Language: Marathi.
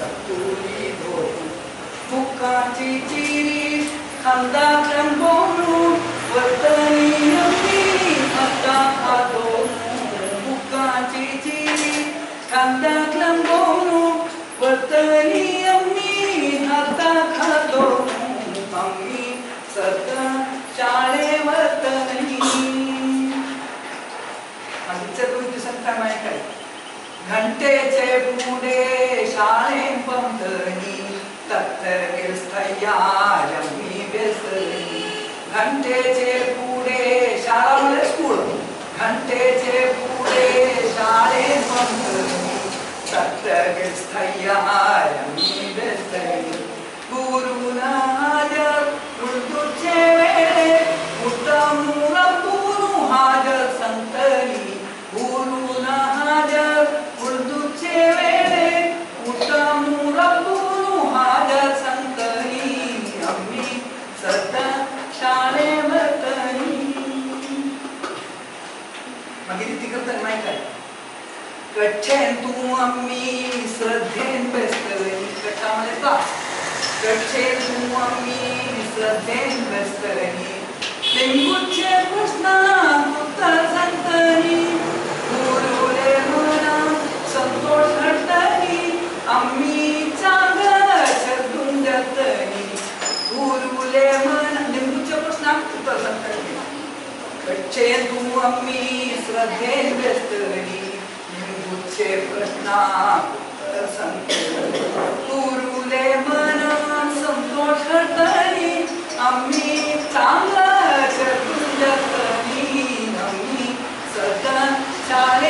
सतुली धोतू मुखाची चिरी खांदा रंगवणू वर्तनी अम्मी आता खातो मुखाची चिरी खांदा रंगवणू वर्तनी अम्मी आता खातो अम्मी सत शाळे वर्तनी आधीच्या 2 दिवसात काय माहिती आहे घंटेचे पुढे शाळे पंतनी तत्तर गिरस्थया यम्मी बेसनी घंटेचे पुढे शाळा म्हणजे स्कूल घंटेचे पुढे शाळे पंतनी तत्तर गिरस्थया यम्मी बेसनी गुरुना हाजर उर्दूचे वेळे उत्तम गुरु हाजर संतनी गुरुना हाजर उर्दूचे वेळे उत्तम गुरु हाजर संतनी अम्मी सदा शाळे वर्तनी मागे ती करतात माहिती आहे कठ्ठेन तू अम्मी श्रद्धेन बसतनी कठामध्ये पास कठ्ठेन तू अम्मी श्रद्धेन बसतनी लिंगूचे प्रश्न उत्तर संतनी गुरुले मना संतोष घडतनी अम्मी चांग शब्दून जातनी गुरुले मना लिंगूचे प्रश्न उत्तर संतनी कच्चे तू अम्मी श्रद्धेन बसतनी लिंगूचे प्रश्न उत्तर संतनी गुरुले मना संतोष घडतनी अम्मी चांग शब्दून जातनी अम्मी सदा शाळे